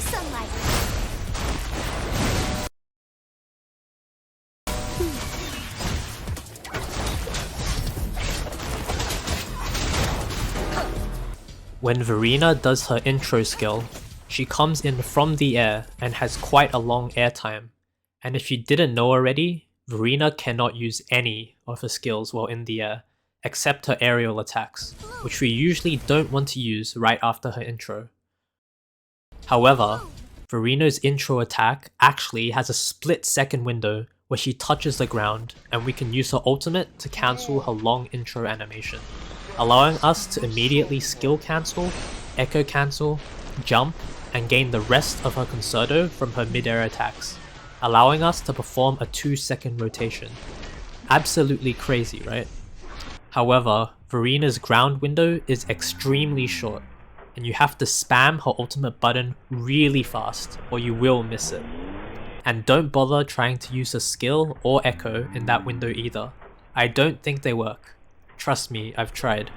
sunlight. When Verina does her intro skill, she comes in from the air and has quite a long air time. And if you didn't know already, Verina cannot use any of her skills while in the air, except her aerial attacks, which we usually don't want to use right after her intro. However, Verina's intro attack actually has a split second window where she touches the ground, and we can use her ultimate to cancel her long intro animation, allowing us to immediately skill cancel, echo cancel, jump, and gain the rest of her concerto from her mid-air attacks, allowing us to perform a 2-second rotation. Absolutely crazy, right? However, Verina's ground window is extremely short, and you have to spam her ultimate button really fast or you will miss it. And don't bother trying to use a skill or echo in that window either. I don't think they work. Trust me, I've tried.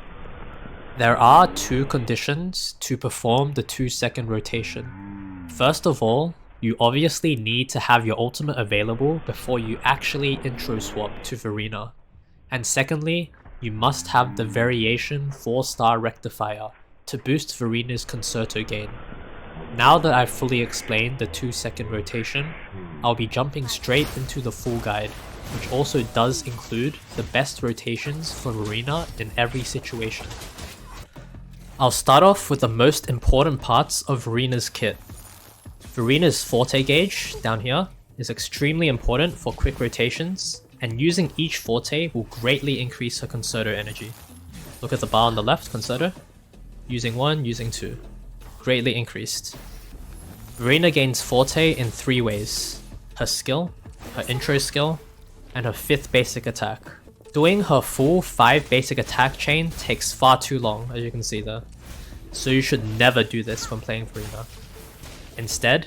There are 2 conditions to perform the 2-second rotation. First of all, you obviously need to have your ultimate available before you actually intro swap to Verina. And secondly, you must have the variation 4-star rectifier to boost Verina's concerto gain. Now that I've fully explained the 2-second rotation, I'll be jumping straight into the full guide, which also does include the best rotations for Verina in every situation. I'll start off with the most important parts of Verina's kit. Verina's forte gauge, down here, is extremely important for quick rotations, and using each forte will greatly increase her concerto energy. Look at the bar on the left, concerto. Using 1, using 2. Greatly increased. Verina gains forte in 3 ways: her skill, her intro skill, and her 5th basic attack. Doing her full 5 basic attack chain takes far too long, as you can see there, so you should never do this when playing Verina. Instead,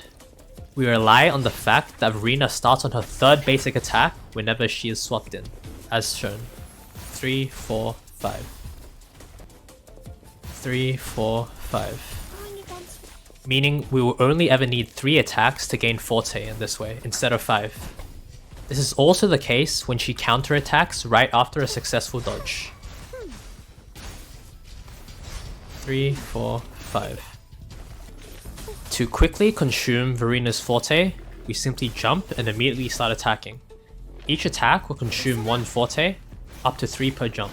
we rely on the fact that Verina starts on her 3rd basic attack whenever she is swapped in, as shown. 3, 4, 5. 3, 4, 5. Meaning we will only ever need 3 attacks to gain forte in this way, instead of 5. This is also the case when she counterattacks right after a successful dodge. 3, 4, 5. To quickly consume Verina's forte, we simply jump and immediately start attacking. Each attack will consume 1 forte, up to 3 per jump.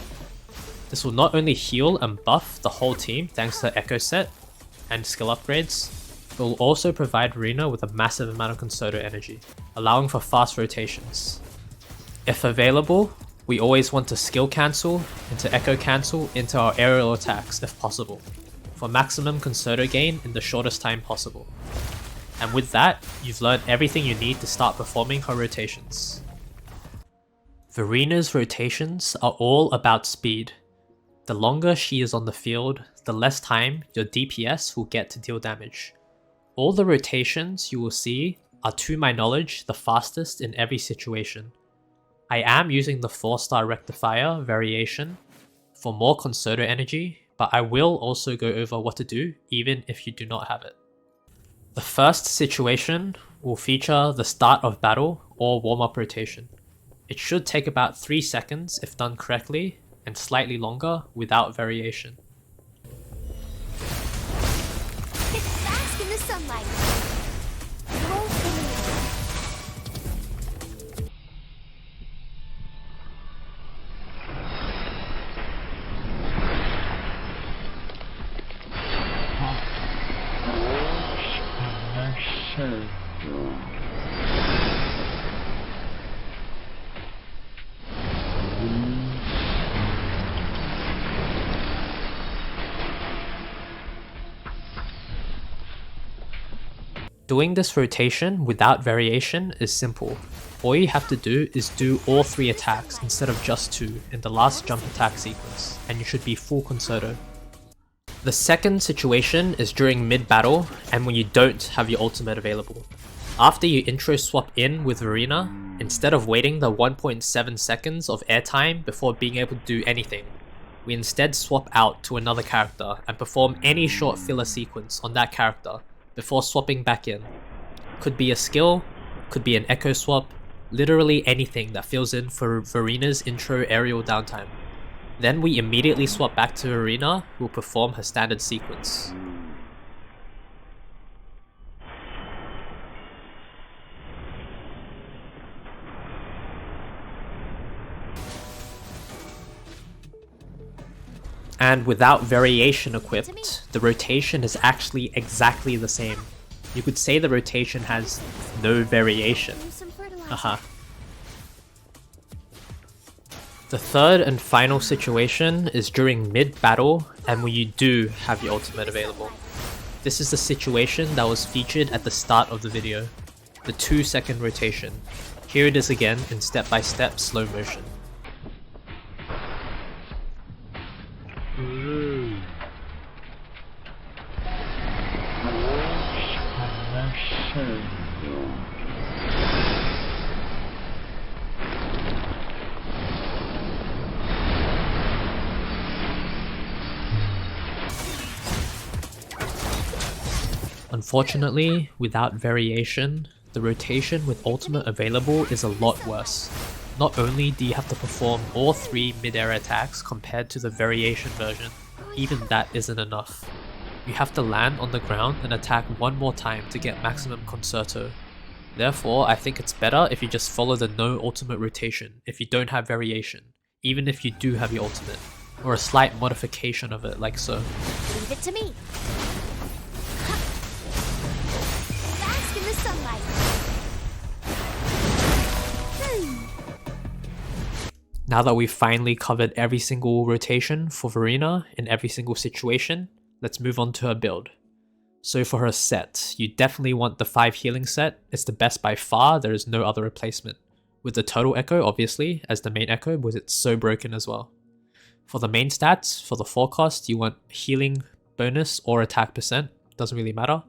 This will not only heal and buff the whole team thanks to the echo set and skill upgrades, but will also provide Verina with a massive amount of concerto energy, allowing for fast rotations. If available, we always want to skill cancel and to echo cancel into our aerial attacks if possible, for maximum concerto gain in the shortest time possible. And with that, you've learned everything you need to start performing her rotations. Verina's rotations are all about speed. The longer she is on the field, the less time your DPS will get to deal damage. All the rotations you will see are, to my knowledge, the fastest in every situation. I am using the 4-star rectifier variation for more concerto energy, but I will also go over what to do even if you do not have it. The first situation will feature the start of battle or warm-up rotation. It should take about 3 seconds if done correctly, and slightly longer without variation. Bask in the sunlight. Doing this rotation without variation is simple. All you have to do is do all 3 attacks instead of just 2 in the last jump attack sequence, and you should be full concerto. The second situation is during mid-battle and when you don't have your ultimate available. After you intro swap in with Verina, instead of waiting the 1.7 seconds of airtime before being able to do anything, we instead swap out to another character and perform any short filler sequence on that character, before swapping back in. Could be a skill, could be an echo swap, literally anything that fills in for Verina's intro aerial downtime. Then we immediately swap back to Verina, who will perform her standard sequence. And without variation equipped, the rotation is actually exactly the same. You could say the rotation has no variation. The third and final situation is during mid-battle and when you do have your ultimate available. This is the situation that was featured at the start of the video, the 2-second rotation. Here it is again in step-by-step slow motion. Unfortunately, without variation, the rotation with ultimate available is a lot worse. Not only do you have to perform all 3 mid-air attacks compared to the variation version, even that isn't enough. You have to land on the ground and attack one more time to get maximum concerto. Therefore, I think it's better if you just follow the no ultimate rotation if you don't have variation, even if you do have your ultimate, or a slight modification of it like so. Leave it to me. Bask in the sunlight. Now that we've finally covered every single rotation for Verina in every single situation, let's move on to her build. So for her set, you definitely want the 5 healing set. It's the best by far, there is no other replacement. With the total echo obviously as the main echo because it's so broken as well. For the main stats, for the 4 cost you want healing bonus or attack percent, doesn't really matter.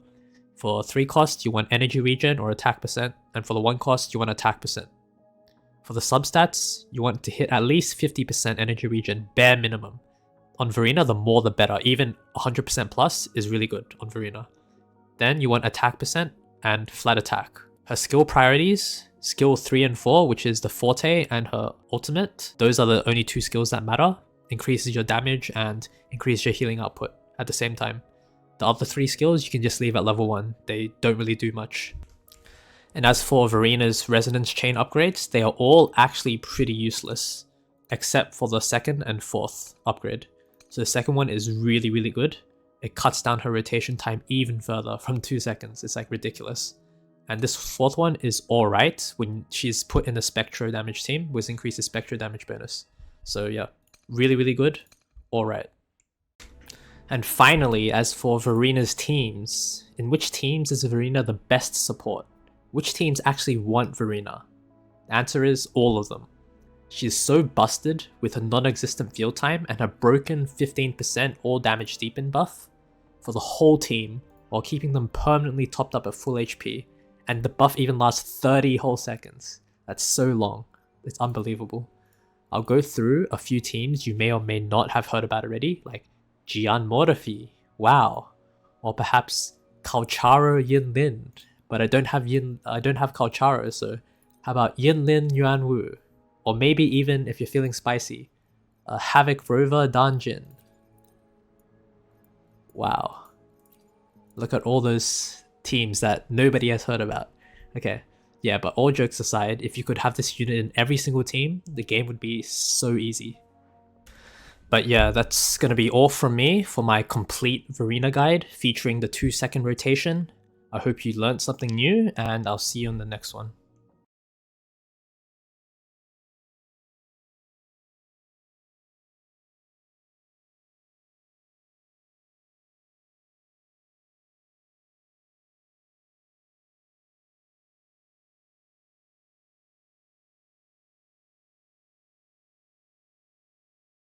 For 3 cost you want energy regen or attack percent, and for the 1 cost you want attack percent. For the substats, you want to hit at least 50% energy regen, bare minimum. On Verina, the more the better, even 100% plus is really good on Verina. Then you want attack percent and flat attack. Her skill priorities, skill 3 and 4, which is the forte and her ultimate, those are the only 2 skills that matter. Increases your damage and increases your healing output at the same time. The other 3 skills you can just leave at level 1, they don't really do much. And as for Verina's resonance chain upgrades, they are all actually pretty useless, except for the 2nd and 4th upgrade. So the 2nd one is really good. It cuts down her rotation time even further from 2 seconds, it's like ridiculous. And this 4th one is alright when she's put in the Spectro damage team, which increases Spectro damage bonus. So yeah, really good, alright. And finally, as for Verina's teams, in which teams is Verina the best support? Which teams actually want Verina? The answer is all of them. She is so busted with her non-existent field time and her broken 15% all damage deepen buff for the whole team while keeping them permanently topped up at full HP, and the buff even lasts 30 whole seconds. That's so long. It's unbelievable. I'll go through a few teams you may or may not have heard about already, like Jian Morphy, wow, or perhaps Kalcharo Yinlin. But I don't have Kalcharo, so how about Yinlin Yuanwu? Or maybe even, if you're feeling spicy, Havoc Rover Danjin. Wow. Look at all those teams that nobody has heard about. Okay, yeah, but all jokes aside, if you could have this unit in every single team, the game would be so easy. But yeah, that's gonna be all from me for my complete Verina guide featuring the 2-second rotation. I hope you learned something new, and I'll see you on the next one.